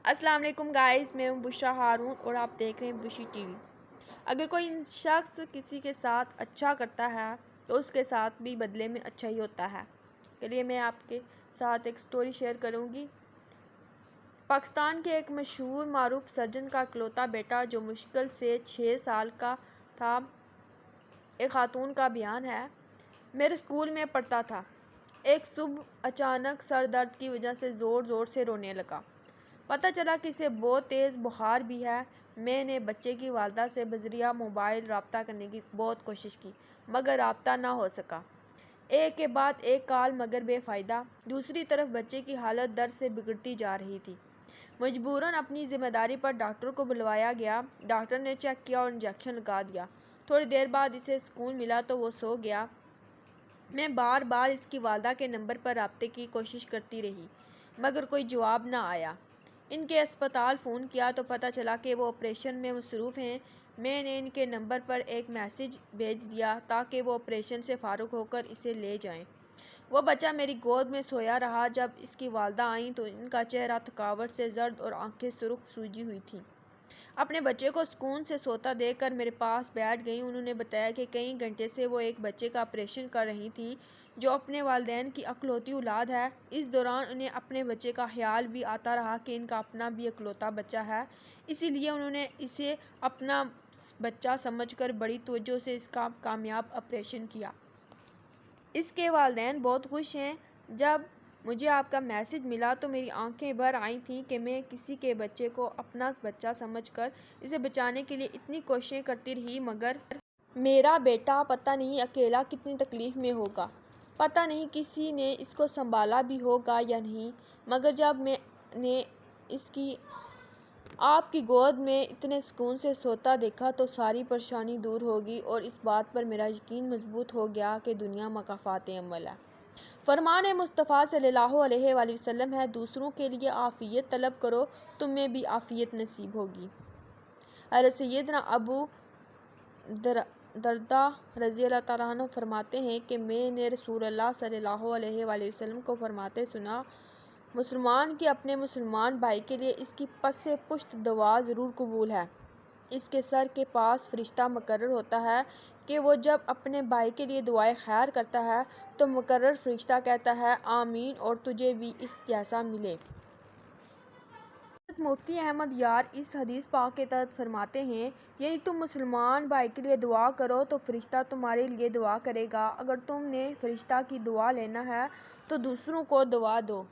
السلام علیکم گائز، میں ہوں بشرا ہارون اور آپ دیکھ رہے ہیں بشی ٹی وی۔ اگر کوئی شخص کسی کے ساتھ اچھا کرتا ہے تو اس کے ساتھ بھی بدلے میں اچھا ہی ہوتا ہے۔ چلیے میں آپ کے ساتھ ایک سٹوری شیئر کروں گی۔ پاکستان کے ایک مشہور معروف سرجن کا اکلوتا بیٹا جو مشکل سے 6 سال کا تھا، ایک خاتون کا بیان ہے، میرے اسکول میں پڑھتا تھا۔ ایک صبح اچانک سر درد کی وجہ سے زور زور سے رونے لگا۔ پتہ چلا کہ اسے بہت تیز بخار بھی ہے۔ میں نے بچے کی والدہ سے بذریعہ موبائل رابطہ کرنے کی بہت کوشش کی مگر رابطہ نہ ہو سکا۔ ایک کے بعد ایک کال مگر بے فائدہ۔ دوسری طرف بچے کی حالت درد سے بگڑتی جا رہی تھی۔ مجبوراً اپنی ذمہ داری پر ڈاکٹر کو بلوایا گیا۔ ڈاکٹر نے چیک کیا اور انجیکشن لگا دیا۔ تھوڑی دیر بعد اسے سکون ملا تو وہ سو گیا۔ میں بار بار اس کی والدہ کے نمبر پر رابطے کی کوشش کرتی رہی مگر کوئی جواب نہ آیا۔ ان کے اسپتال فون کیا تو پتہ چلا کہ وہ آپریشن میں مصروف ہیں۔ میں نے ان کے نمبر پر ایک میسیج بھیج دیا تاکہ وہ آپریشن سے فارغ ہو کر اسے لے جائیں۔ وہ بچہ میری گود میں سویا رہا۔ جب اس کی والدہ آئیں تو ان کا چہرہ تھکاوٹ سے زرد اور آنکھیں سرخ سوجی ہوئی تھیں۔ اپنے بچے کو سکون سے سوتا دیکھ کر میرے پاس بیٹھ گئیں۔ انہوں نے بتایا کہ کئی گھنٹے سے وہ ایک بچے کا آپریشن کر رہی تھیں جو اپنے والدین کی اکلوتی اولاد ہے۔ اس دوران انہیں اپنے بچے کا خیال بھی آتا رہا کہ ان کا اپنا بھی اکلوتا بچہ ہے، اسی لیے انہوں نے اسے اپنا بچہ سمجھ کر بڑی توجہ سے اس کا کامیاب آپریشن کیا۔ اس کے والدین بہت خوش ہیں۔ جب مجھے آپ کا میسیج ملا تو میری آنکھیں بھر آئی تھیں کہ میں کسی کے بچے کو اپنا بچہ سمجھ کر اسے بچانے کے لیے اتنی کوششیں کرتی رہی مگر میرا بیٹا پتہ نہیں اکیلا کتنی تکلیف میں ہوگا، پتہ نہیں کسی نے اس کو سنبھالا بھی ہوگا یا نہیں، مگر جب میں نے اس کی آپ کی گود میں اتنے سکون سے سوتا دیکھا تو ساری پریشانی دور ہوگی اور اس بات پر میرا یقین مضبوط ہو گیا کہ دنیا مکافات عمل ہے۔ فرمان مصطفیٰ صلی اللہ علیہ وآلہ وسلم ہے، دوسروں کے لیے عافیت طلب کرو تمہیں بھی عافیت نصیب ہوگی۔ حضرت سیدنا ابو درداء رضی اللہ تعالیٰ عنہ فرماتے ہیں کہ میں نے رسول اللہ صلی اللہ علیہ وآلہ وسلم کو فرماتے سنا، مسلمان کی اپنے مسلمان بھائی کے لیے اس کی پس پشت دعا ضرور قبول ہے۔ اس کے سر کے پاس فرشتہ مقرر ہوتا ہے کہ وہ جب اپنے بھائی کے لیے دعائے خیر کرتا ہے تو مقرر فرشتہ کہتا ہے آمین اور تجھے بھی اس جیسا ملے۔ حضرت مفتی احمد یار اس حدیث پاک کے تحت فرماتے ہیں، یعنی تم مسلمان بھائی کے لیے دعا کرو تو فرشتہ تمہارے لیے دعا کرے گا۔ اگر تم نے فرشتہ کی دعا لینا ہے تو دوسروں کو دعا دو۔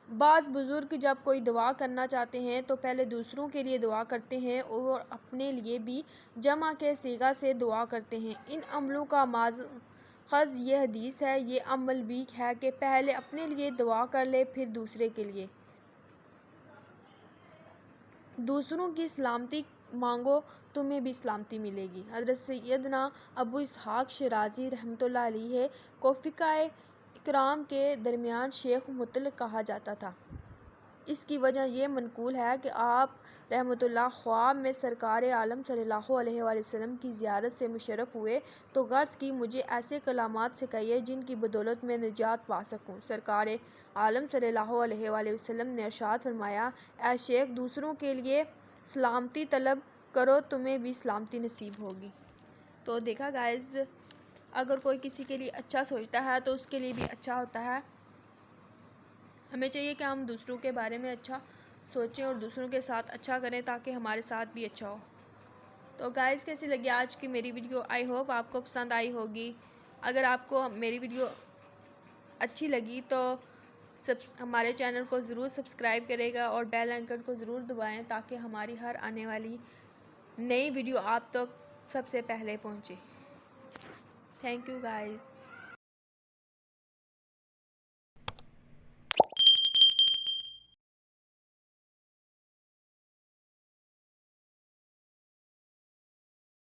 بعض بزرگ جب کوئی دعا کرنا چاہتے ہیں تو پہلے دوسروں کے لیے دعا کرتے ہیں اور اپنے لیے بھی جمع کے صیغہ سے دعا کرتے ہیں۔ ان عملوں کا ماخذ یہ حدیث ہے۔ یہ عمل بھی ہے کہ پہلے اپنے لیے دعا کر لے پھر دوسرے کے لیے۔ دوسروں کی سلامتی مانگو تمہیں بھی سلامتی ملے گی۔ حضرت سیدنا ابو اسحاق شیرازی رحمۃ اللہ علیہ کو فقہ اکرام کے درمیان شیخ مطلق کہا جاتا تھا۔ اس کی وجہ یہ منقول ہے کہ آپ رحمۃ اللہ خواب میں سرکار عالم صلی اللہ علیہ وآلہ وسلم کی زیارت سے مشرف ہوئے تو غرض کی مجھے ایسے کلمات سکھائیے جن کی بدولت میں نجات پا سکوں۔ سرکار عالم صلی اللہ علیہ وآلہ وسلم نے ارشاد فرمایا، اے شیخ دوسروں کے لیے سلامتی طلب کرو تمہیں بھی سلامتی نصیب ہوگی۔ تو دیکھا گائز، اگر کوئی کسی کے لیے اچھا سوچتا ہے تو اس کے لیے بھی اچھا ہوتا ہے۔ ہمیں چاہیے کہ ہم دوسروں کے بارے میں اچھا سوچیں اور دوسروں کے ساتھ اچھا کریں تاکہ ہمارے ساتھ بھی اچھا ہو۔ تو گائز کیسی لگی آج کی میری ویڈیو؟ آئی ہوپ آپ کو پسند آئی ہوگی۔ اگر آپ کو میری ویڈیو اچھی لگی تو ہمارے چینل کو ضرور سبسکرائب کرے گا اور بیل آئیکن کو ضرور دبائیں تاکہ ہماری ہر آنے والی نئی ویڈیو آپ تک سب سے پہلے پہنچے۔ Thank you guys.